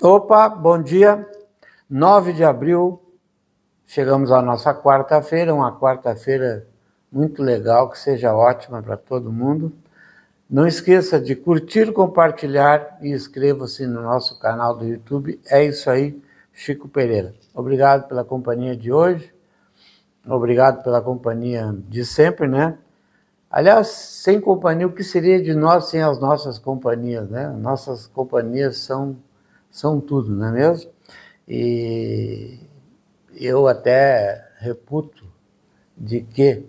Opa, bom dia. 9 de abril, chegamos à nossa quarta-feira, uma quarta-feira muito legal, que seja ótima para todo mundo. Não esqueça de curtir, compartilhar e inscreva-se no nosso canal do YouTube. É isso aí, Chico Pereira. Obrigado pela companhia de hoje, obrigado pela companhia de sempre, né? Aliás, sem companhia, o que seria de nós sem as nossas companhias, né? Nossas companhias são tudo, não é mesmo? E eu até reputo de que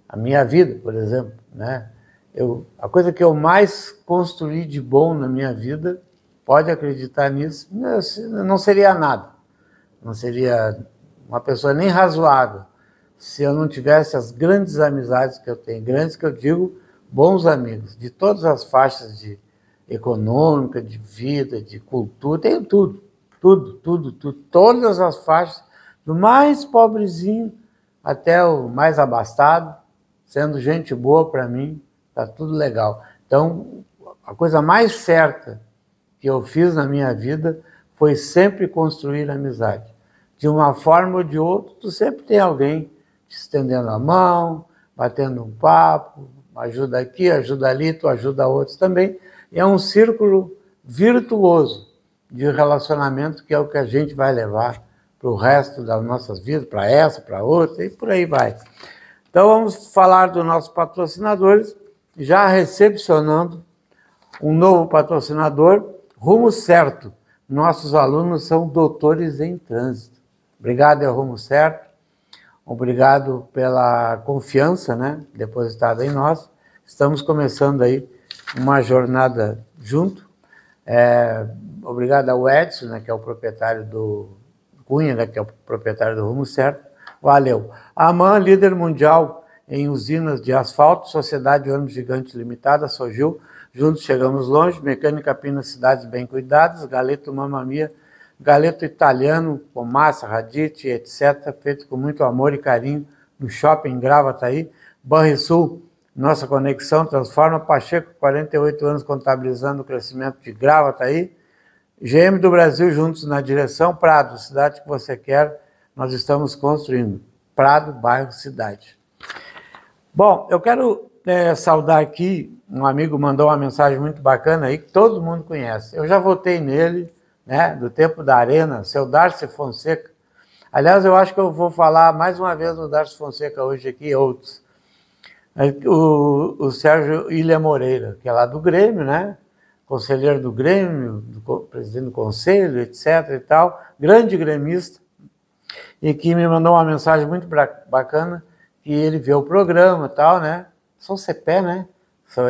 a minha vida, por exemplo, né? A coisa que eu mais construí de bom na minha vida, pode acreditar nisso, não seria nada. Não seria uma pessoa nem razoável se eu não tivesse as grandes amizades que eu tenho. Grandes que eu digo, bons amigos, de todas as faixas de econômica, de vida, de cultura, tenho tudo. Tudo. Todas as faixas, do mais pobrezinho até o mais abastado, sendo gente boa para mim, tá tudo legal. Então, a coisa mais certa que eu fiz na minha vida foi sempre construir amizade. De uma forma ou de outra, tu sempre tem alguém te estendendo a mão, batendo um papo, ajuda aqui, ajuda ali, tu ajuda outros também. E é um círculo virtuoso de relacionamento que é o que a gente vai levar para o resto das nossas vidas, para essa, para outra, e por aí vai. Então vamos falar dos nossos patrocinadores, já recepcionando um novo patrocinador, Rumo Certo. Nossos alunos são doutores em trânsito. Obrigado, Rumo Certo. Obrigado pela confiança, né, depositada em nós. Estamos começando aí uma jornada junto. Obrigado ao Edson, né, que é o proprietário do Cunha, né, que é o proprietário do Rumo Certo. Valeu. A MAN, líder mundial em usinas de asfalto, Sociedade de Ônibus Gigante Limitada, Sogil. Juntos chegamos longe. Mecânica Pina, cidades bem cuidadas. Galeto Mamma Mia, galeto italiano com massa, radite, etc., feito com muito amor e carinho no shopping Gravataí. Banrisul, nossa conexão transforma. Pacheco, 48 anos contabilizando o crescimento de Gravataí. GM do Brasil, juntos na direção. Prado, cidade que você quer, nós estamos construindo. Prado, bairro, cidade. Bom, eu quero saudar aqui, um amigo mandou uma mensagem muito bacana aí, que todo mundo conhece. Eu já votei nele, né, do tempo da Arena, seu Darcy Fonseca. Aliás, eu acho que eu vou falar mais uma vez do Darcy Fonseca hoje aqui e outros. O Sérgio Ilha Moreira, que é lá do Grêmio, né? Conselheiro do Grêmio, presidente do conselho, etc. e tal, grande gremista, e que me mandou uma mensagem muito bacana, que ele vê o programa e tal, né? São Cepé, né?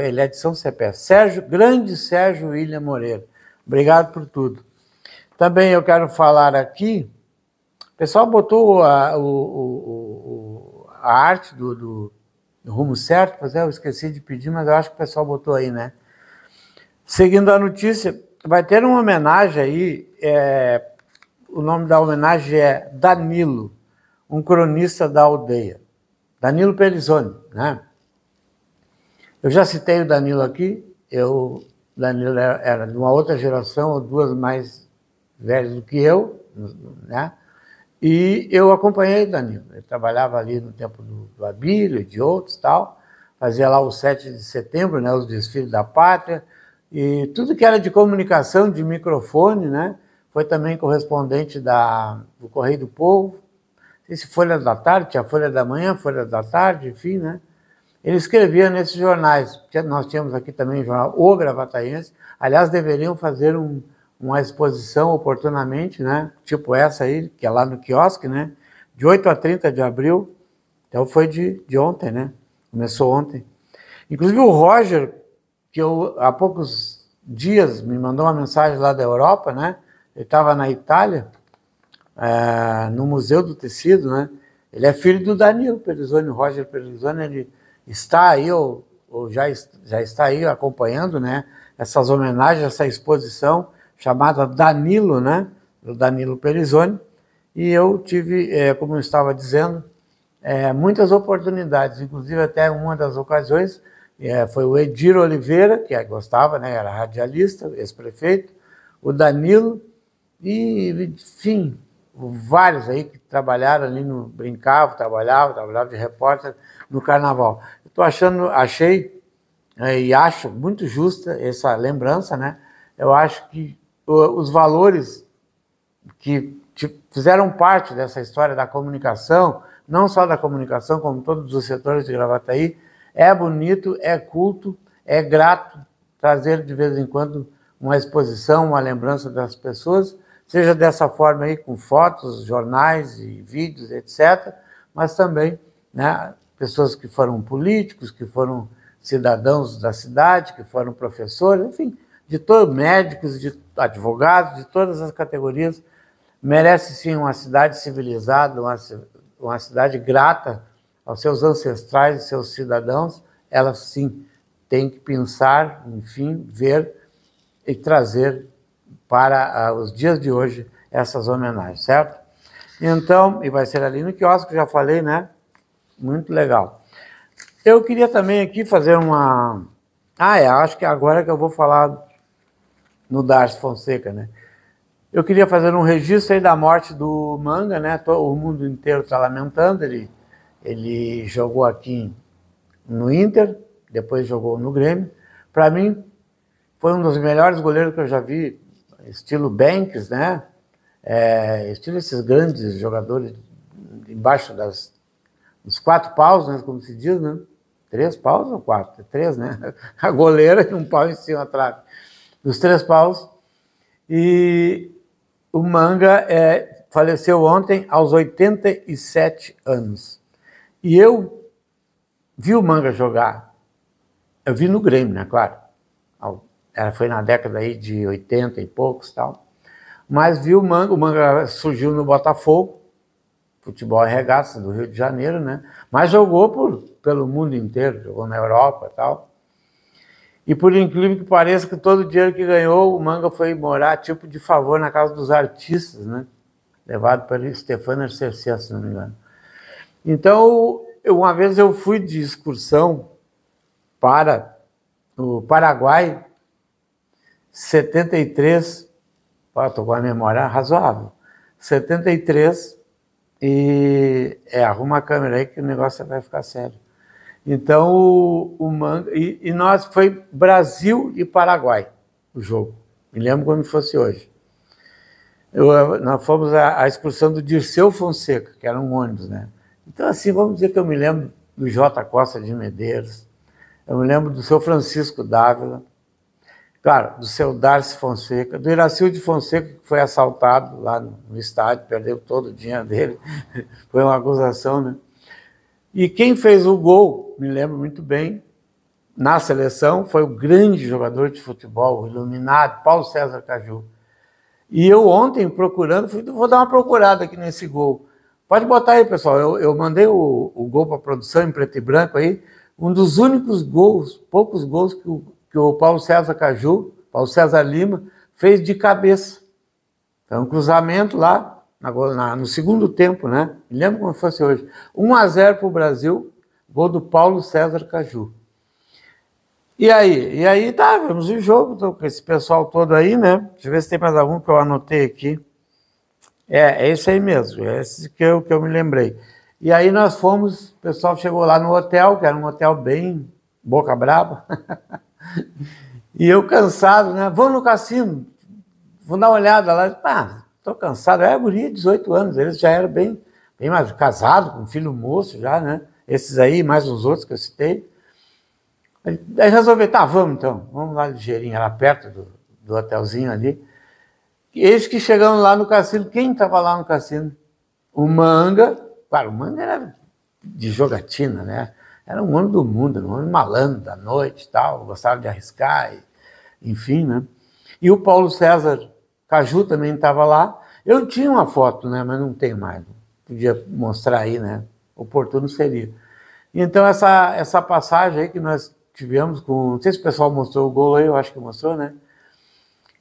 Ele é de São Cepé. Grande Sérgio William Moreira. Obrigado por tudo. Também eu quero falar aqui, o pessoal botou a arte do Rumo Certo, mas eu esqueci de pedir, mas eu acho que o pessoal botou aí, né? Seguindo a notícia, vai ter uma homenagem aí, o nome da homenagem é Danilo, um cronista da aldeia. Danilo Pelizoni, né? Eu já citei o Danilo aqui, Danilo era de uma outra geração, ou duas mais velhas do que eu, né? E eu acompanhei o Danilo. Ele trabalhava ali no tempo do Abílio e de outros tal, fazia lá o 7 de setembro, né, os desfiles da pátria, e tudo que era de comunicação, de microfone, né? Foi também correspondente do Correio do Povo. Esse Folha da Tarde, tinha Folha da Manhã, Folha da Tarde, enfim, né? Ele escrevia nesses jornais. Nós tínhamos aqui também o jornal O Gravataense. Aliás, deveriam fazer uma exposição oportunamente, né? Tipo essa aí, que é lá no quiosque, né? De 8 a 30 de abril. Então foi de ontem, né? Começou ontem. Inclusive o Roger, que há poucos dias me mandou uma mensagem lá da Europa, né? Ele estava na Itália, no Museu do Tecido, né? Ele é filho do Danilo Pelizoni, o Roger Pelizoni, ele está aí, ou já está aí acompanhando, né, essas homenagens, essa exposição chamada Danilo, né, do Danilo Pelizoni, e eu tive, como eu estava dizendo, muitas oportunidades, inclusive até uma das ocasiões foi o Edir Oliveira, que gostava, né, era radialista, ex-prefeito, o Danilo e, enfim, vários aí que trabalharam ali no... Brincavam, trabalhavam de repórter no Carnaval. Achei e acho muito justa essa lembrança, né? Eu acho que os valores que fizeram parte dessa história da comunicação, não só da comunicação, como todos os setores de Gravataí, é bonito, é culto, é grato trazer de vez em quando uma exposição, uma lembrança das pessoas, seja dessa forma aí, com fotos, jornais e vídeos, etc., mas também, né, pessoas que foram políticos, que foram cidadãos da cidade, que foram professores, enfim, de todos, médicos, de advogados, de todas as categorias. Merece sim uma cidade civilizada, uma cidade grata aos seus ancestrais e seus cidadãos. Ela sim tem que pensar, enfim, ver e trazer para os dias de hoje essas homenagens, certo? Então, e vai ser ali no quiosque, já falei, né? Muito legal. Eu queria também aqui fazer uma... acho que agora que eu vou falar no Darcy Fonseca, né? Eu queria fazer um registro aí da morte do Manga, né? O mundo inteiro está lamentando. Ele jogou aqui no Inter, depois jogou no Grêmio. Para mim, foi um dos melhores goleiros que eu já vi, estilo Banks, né? Estilo esses grandes jogadores embaixo dos 4 paus, né? Como se diz, né? 3 paus ou 4? 3, né? A goleira e um pau em cima atrás. Dos 3 paus. E o Manga faleceu ontem aos 87 anos. E eu vi o Manga jogar. Eu vi no Grêmio, né? Claro. Foi na década aí de 80 e poucos e tal. Mas vi o Manga surgiu no Botafogo, futebol e regatas do Rio de Janeiro, né? Mas jogou pelo mundo inteiro, jogou na Europa e tal. E por incrível que pareça, que todo o dinheiro que ganhou, o Manga foi morar, tipo de favor, na casa dos artistas, né? Levado pelo Stefano Cercea, se não me engano. Então, uma vez eu fui de excursão para o Paraguai, 73, estou com a memória razoável, 73, e arruma a câmera aí que o negócio vai ficar sério. Então, o Manga... E nós foi Brasil e Paraguai, o jogo. Me lembro como fosse hoje. Nós fomos à excursão do Dirceu Fonseca, que era um ônibus, né? Então, assim, vamos dizer que eu me lembro do J. Costa de Medeiros, eu me lembro do seu Francisco Dávila, claro, do seu Darcy Fonseca, do Iracilde Fonseca, que foi assaltado lá no estádio, perdeu todo o dinheiro dele, foi uma acusação, né? E quem fez o gol, me lembro muito bem, na seleção, foi o grande jogador de futebol, o iluminado, Paulo César Caju. E eu ontem, procurando, vou dar uma procurada aqui nesse gol. Pode botar aí, pessoal, eu mandei o gol para a produção em preto e branco aí, um dos únicos gols, poucos gols que o Paulo César Caju, Paulo César Lima, fez de cabeça. Então, um cruzamento lá, no segundo tempo, né? Me lembro como fosse hoje. 1-0 para o Brasil, gol do Paulo César Caju. E aí tá, vemos o jogo, tô com esse pessoal todo aí, né? Deixa eu ver se tem mais algum que eu anotei aqui. É esse aí mesmo, é esse que eu me lembrei. E aí nós fomos, o pessoal chegou lá no hotel, que era um hotel bem boca braba. E eu cansado, né? Vou no cassino, vou dar uma olhada lá. Tô cansado, guria, 18 anos, eles já eram bem mais casados, com um filho moço já, né? Esses aí, mais os outros que eu citei. Aí resolvi, vamos então, vamos lá ligeirinho, era perto do hotelzinho ali. E eis que chegamos lá no cassino, quem estava lá no cassino? O Manga, claro, o Manga era de jogatina, né? Era um homem do mundo, um homem malandro da noite e tal, gostava de arriscar, enfim, né? E o Paulo César Caju também estava lá. Eu tinha uma foto, né? Mas não tenho mais. Podia mostrar aí, né? Oportuno seria. Então, essa passagem aí que nós tivemos com... Não sei se o pessoal mostrou o gol aí, eu acho que mostrou, né?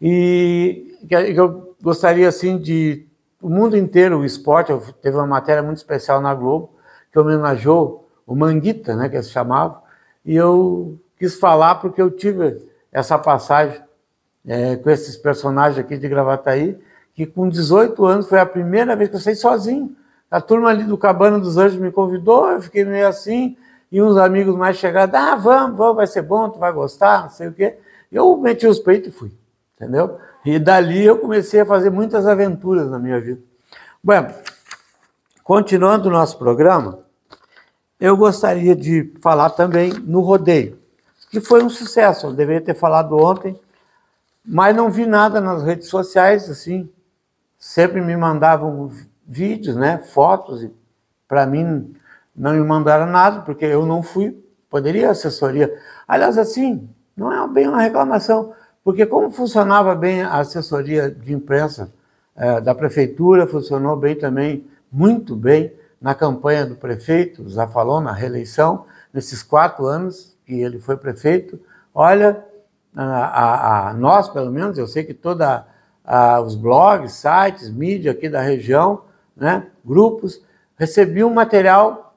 E que eu gostaria, assim, de... O mundo inteiro, o esporte, teve uma matéria muito especial na Globo, que homenageou o Manguita, né? Que eles chamavam. E eu quis falar porque eu tive essa passagem com esses personagens aqui de Gravataí, que com 18 anos foi a primeira vez que eu saí sozinho. A turma ali do Cabana dos Anjos me convidou, eu fiquei meio assim, e uns amigos mais chegados, vamos, vai ser bom, tu vai gostar, não sei o quê. Eu meti os peitos e fui, entendeu? E dali eu comecei a fazer muitas aventuras na minha vida. Bom, continuando o nosso programa, eu gostaria de falar também no rodeio, que foi um sucesso. Eu deveria ter falado ontem, mas não vi nada nas redes sociais, assim. Sempre me mandavam vídeos, né, fotos, e para mim não me mandaram nada, porque eu não fui, poderia assessoria. Aliás, assim, não é bem uma reclamação, porque como funcionava bem a assessoria de imprensa da prefeitura, funcionou bem também, muito bem, na campanha do prefeito, Zafalon, na reeleição, nesses 4 anos que ele foi prefeito. Olha, nós, pelo menos, eu sei que todos os blogs, sites, mídia aqui da região, né, grupos, recebiam um material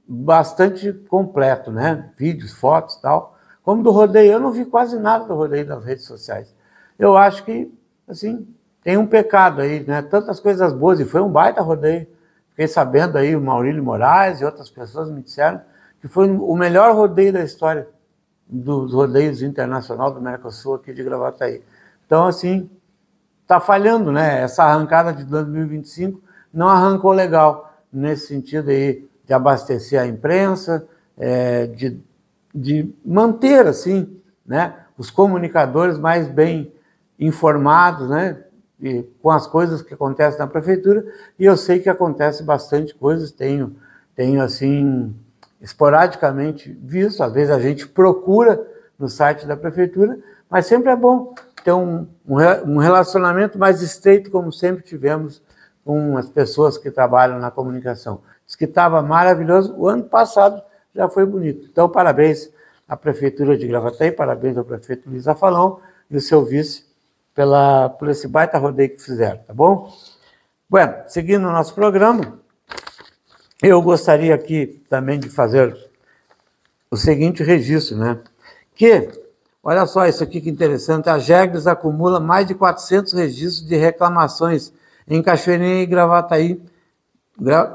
bastante completo, né, vídeos, fotos e tal. Como do rodeio, eu não vi quase nada do rodeio nas redes sociais. Eu acho que, assim, tem um pecado aí, né, tantas coisas boas, e foi um baita rodeio. Fiquei sabendo aí, o Maurílio Moraes e outras pessoas me disseram que foi o melhor rodeio da história dos rodeios internacional do Mercosul aqui de Gravataí. Então, assim, está falhando, né? Essa arrancada de 2025 não arrancou legal, nesse sentido aí de abastecer a imprensa, de manter, assim, né, os comunicadores mais bem informados, né, e com as coisas que acontecem na prefeitura, e eu sei que acontece bastante coisas, tenho assim, esporadicamente visto, às vezes a gente procura no site da prefeitura, mas sempre é bom ter um relacionamento mais estreito, como sempre tivemos com as pessoas que trabalham na comunicação. Diz que estava maravilhoso, o ano passado já foi bonito. Então, parabéns à Prefeitura de Gravataí, parabéns ao prefeito Luiz Zafalon e o seu vice por esse baita rodeio que fizeram, tá bom? Bueno, seguindo o nosso programa, eu gostaria aqui também de fazer o seguinte registro, né? Que, olha só isso aqui que interessante, a Gergres acumula mais de 400 registros de reclamações em Cachoeirinha e Gravataí.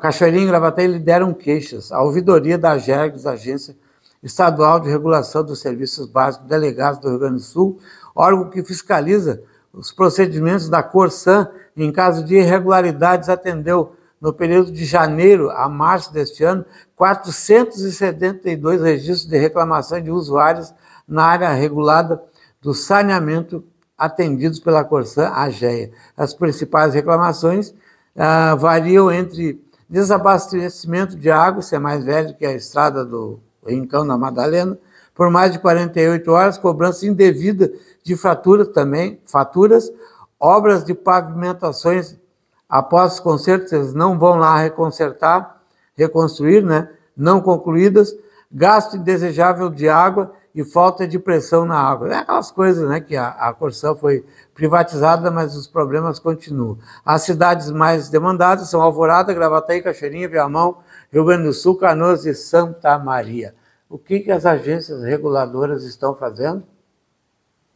Cachoeirinha e Gravataí lideram queixas. A ouvidoria da Gergres, Agência Estadual de Regulação dos Serviços Básicos Delegados do Rio Grande do Sul, órgão que fiscaliza os procedimentos da Corsan em caso de irregularidades, atendeu no período de janeiro a março deste ano 472 registros de reclamação de usuários na área regulada do saneamento atendidos pela Corsan AGEA. As principais reclamações variam entre desabastecimento de água, isso é mais velho que a estrada do Rincão da Madalena, por mais de 48 horas, cobrança indevida de faturas, obras de pavimentações após os consertos, eles não vão lá reconstruir, né, não concluídas, gasto indesejável de água e falta de pressão na água. É aquelas coisas, né, que a Corsan foi privatizada, mas os problemas continuam. As cidades mais demandadas são Alvorada, Gravataí, Cachoeirinha, Viamão, Rio Grande do Sul, Canoas e Santa Maria. O que as agências reguladoras estão fazendo?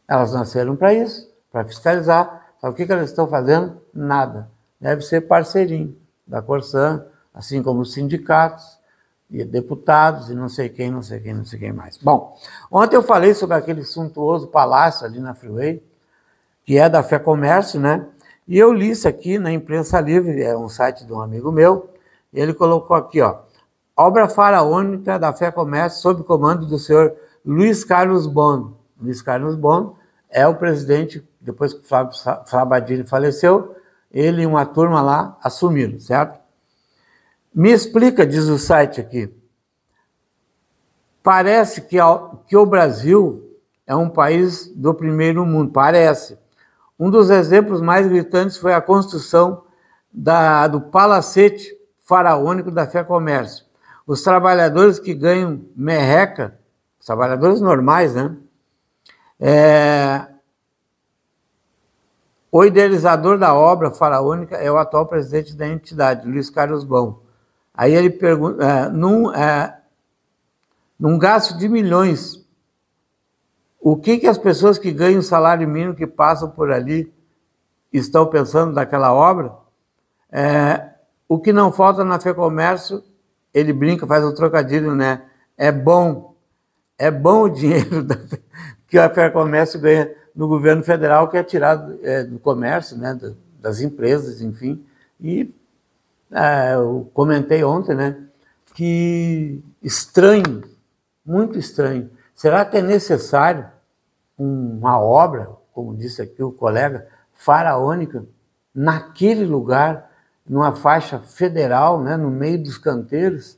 Elas nasceram para isso, para fiscalizar. Sabe o que elas estão fazendo? Nada. Deve ser parceirinho da Corsan, assim como os sindicatos, e deputados, e não sei quem mais. Bom, ontem eu falei sobre aquele suntuoso palácio ali na Freeway, que é da Fé Comércio, né? E eu li isso aqui na Imprensa Livre, é um site de um amigo meu, e ele colocou aqui, ó, obra faraônica da Fé Comércio sob comando do senhor Luiz Carlos Bono. Luiz Carlos Bono é o presidente, depois que o Flávio Sabadini faleceu, ele e uma turma lá assumiram, certo? Me explica, diz o site aqui, parece que o Brasil é um país do primeiro mundo, parece. Um dos exemplos mais gritantes foi a construção do palacete faraônico da Fé Comércio. Os trabalhadores que ganham merreca, os trabalhadores normais, né? O idealizador da obra faraônica é o atual presidente da entidade, Luiz Carlos Bono. Aí ele pergunta, num gasto de milhões, o que as pessoas que ganham salário mínimo, que passam por ali, estão pensando daquela obra, o que não falta na FEComércio, ele brinca, faz um trocadilho, né? É bom o dinheiro que a FEComércio ganha no governo federal, que é tirado do comércio, né? Das empresas, enfim. E eu comentei ontem, né? Que estranho, muito estranho. Será que é necessário uma obra, como disse aqui o colega, faraônica, naquele lugar, numa faixa federal, né, no meio dos canteiros?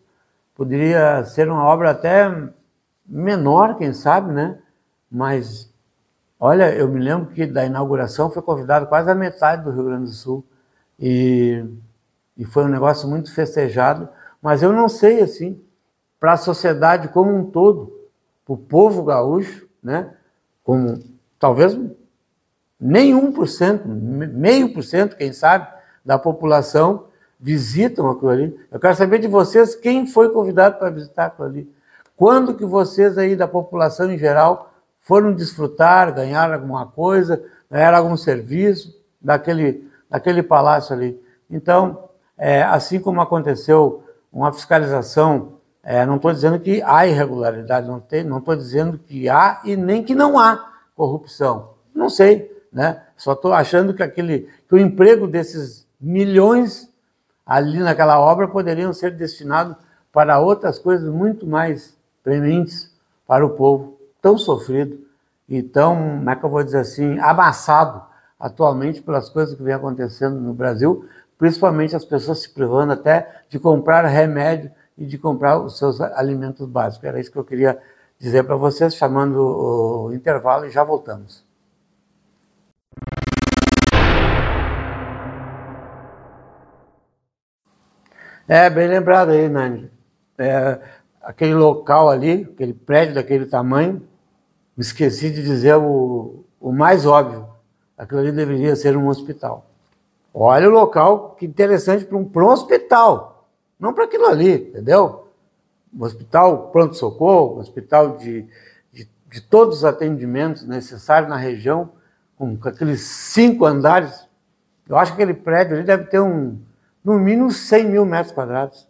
Poderia ser uma obra até menor, quem sabe, né? Mas, olha, eu me lembro que da inauguração foi convidado quase a metade do Rio Grande do Sul. E foi um negócio muito festejado, mas eu não sei, assim, para a sociedade como um todo, para o povo gaúcho, né? Como talvez nem 1%, meio por cento, quem sabe, da população visitam aquilo ali. Eu quero saber de vocês quem foi convidado para visitar aquilo ali. Quando que vocês aí da população em geral foram desfrutar, ganhar alguma coisa, ganhar algum serviço daquele palácio ali. Então, assim como aconteceu uma fiscalização, não estou dizendo que há irregularidade, não estou dizendo que há e nem que não há corrupção. Não sei, né? Só estou achando que o emprego desses milhões ali naquela obra poderiam ser destinados para outras coisas muito mais prementes para o povo tão sofrido e tão, como é que eu vou dizer assim, amassado atualmente pelas coisas que vem acontecendo no Brasil, principalmente as pessoas se privando até de comprar remédio e de comprar os seus alimentos básicos. Era isso que eu queria dizer para vocês, chamando o intervalo, e já voltamos. Bem lembrado aí, Nani. Aquele local ali, aquele prédio daquele tamanho, me esqueci de dizer o mais óbvio. Aquilo ali deveria ser um hospital. Olha o local, que interessante para um hospital, não para aquilo ali, entendeu? Um hospital pronto-socorro, um hospital de todos os atendimentos necessários na região, com aqueles 5 andares. Eu acho que aquele prédio ali deve ter no mínimo 100 mil metros quadrados.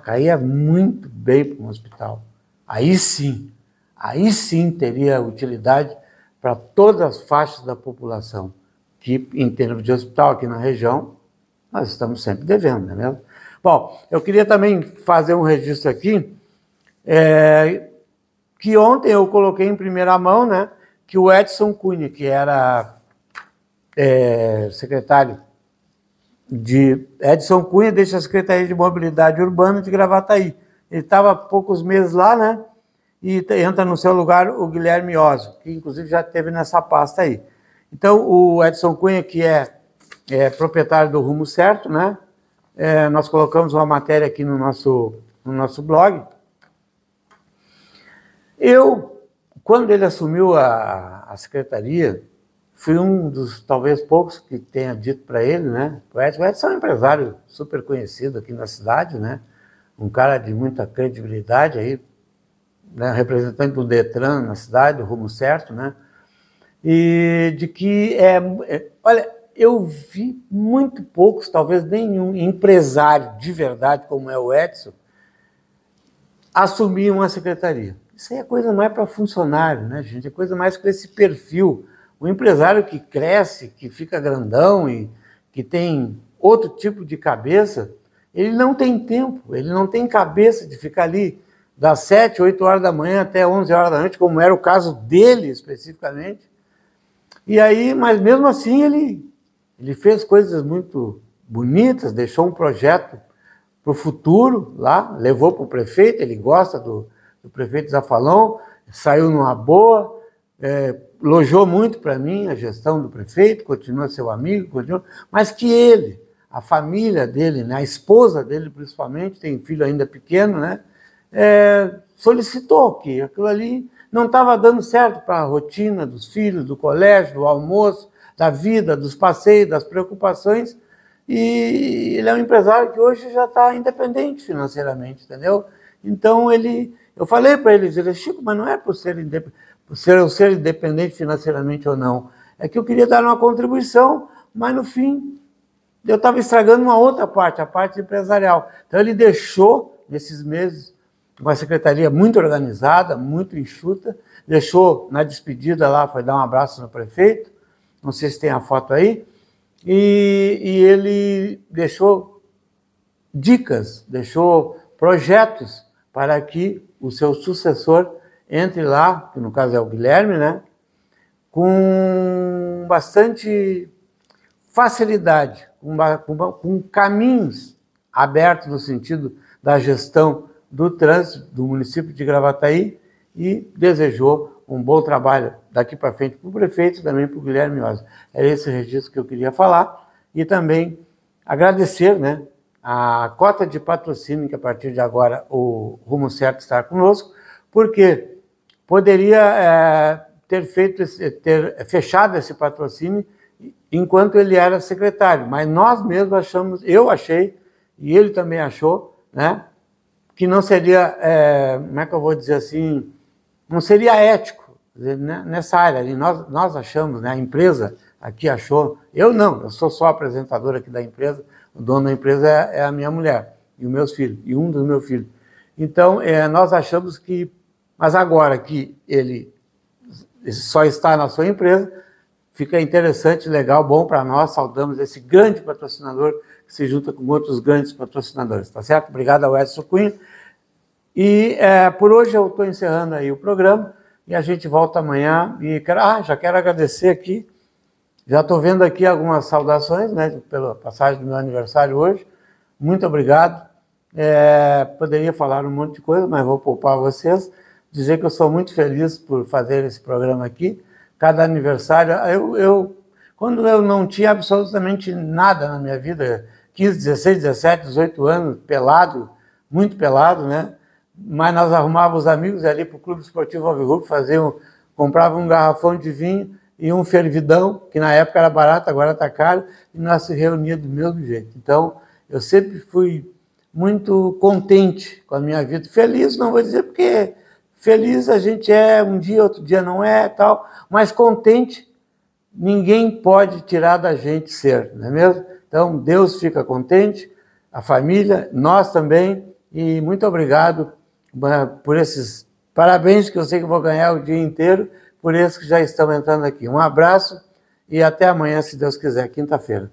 Caía muito bem para um hospital. Aí sim teria utilidade para todas as faixas da população, que em termos de hospital aqui na região, nós estamos sempre devendo, não é mesmo? Bom, eu queria também fazer um registro aqui, que ontem eu coloquei em primeira mão, né, que o Edson Cunha, que era secretário Edson Cunha deixa a Secretaria de Mobilidade Urbana de Gravataí. Ele estava há poucos meses lá, né? E entra no seu lugar o Guilherme Osio, que inclusive já esteve nessa pasta aí. Então, o Edson Cunha, que é proprietário do Rumo Certo, né? Nós colocamos uma matéria aqui no nosso blog. Quando ele assumiu a secretaria, fui um dos, talvez, poucos que tenha dito para ele, né? O Edson é um empresário super conhecido aqui na cidade, né? Um cara de muita credibilidade aí, né? Representante do Detran na cidade, do Rumo Certo, né? E de que, olha, eu vi muito poucos, talvez nenhum empresário de verdade, como é o Edson, assumir uma secretaria. Isso aí é coisa mais para funcionário, né, gente? É coisa mais para esse perfil. O empresário que cresce, que fica grandão e que tem outro tipo de cabeça, ele não tem tempo, ele não tem cabeça de ficar ali das 7, 8 horas da manhã até 11 horas da noite, como era o caso dele especificamente. E aí, mas mesmo assim ele fez coisas muito bonitas, deixou um projeto para o futuro lá, levou para o prefeito, ele gosta do prefeito Zafalão, saiu numa boa, elogiou muito para mim a gestão do prefeito, continua seu amigo, mas que a família dele, né, a esposa dele principalmente, tem um filho ainda pequeno, né, solicitou que aquilo ali não estava dando certo para a rotina dos filhos, do colégio, do almoço, da vida, dos passeios, das preocupações, e ele é um empresário que hoje já está independente financeiramente, entendeu? Então eu falei para ele, Chico, mas não é por ser independente financeiramente ou não, é que eu queria dar uma contribuição mas no fim eu estava estragando uma outra parte, a parte empresarial. Então ele deixou, nesses meses, uma secretaria muito organizada, muito enxuta, deixou na despedida lá, foi dar um abraço no prefeito, não sei se tem a foto aí, e ele deixou dicas, deixou projetos para que o seu sucessor entre lá, que no caso é o Guilherme, né, com bastante facilidade, com caminhos abertos no sentido da gestão do trânsito do município de Gravataí, e desejou um bom trabalho daqui para frente para o prefeito e também para o Guilherme Osa. Era esse registro que eu queria falar, e também agradecer, né, a cota de patrocínio, que a partir de agora o Rumo Certo está conosco, porque poderia ter fechado esse patrocínio enquanto ele era secretário, mas nós mesmos achamos, eu achei, e ele também achou, né, que não seria, como é que eu vou dizer assim, não seria ético nessa área. E nós achamos, né, a empresa aqui achou, eu não, eu sou só apresentador aqui da empresa, o dono da empresa é a minha mulher e os meus filhos, e um dos meus filhos. Então, nós achamos que, mas agora que ele só está na sua empresa, fica interessante, legal, bom para nós, saudamos esse grande patrocinador que se junta com outros grandes patrocinadores, tá certo? Obrigado ao Edson Cunha. E por hoje eu estou encerrando aí o programa e a gente volta amanhã. E já quero agradecer aqui, já estou vendo aqui algumas saudações, né, pela passagem do meu aniversário hoje. Muito obrigado. Poderia falar um monte de coisa, mas vou poupar vocês. Dizer que eu sou muito feliz por fazer esse programa aqui. Cada aniversário, quando eu não tinha absolutamente nada na minha vida, 15, 16, 17, 18 anos, pelado, muito pelado, né? Mas nós arrumávamos os amigos ali para o Clube Esportivo Alvirrubro, comprava um garrafão de vinho e um fervidão, que na época era barato, agora está caro, e nós se reuníamos do mesmo jeito. Então, eu sempre fui muito contente com a minha vida. Feliz, não vou dizer porque feliz a gente é um dia, outro dia não é, tal, mas contente ninguém pode tirar da gente ser, não é mesmo? Então, Deus fica contente, a família, nós também, e muito obrigado por esses parabéns que eu sei que eu vou ganhar o dia inteiro, por esses que já estão entrando aqui. Um abraço e até amanhã, se Deus quiser, quinta-feira.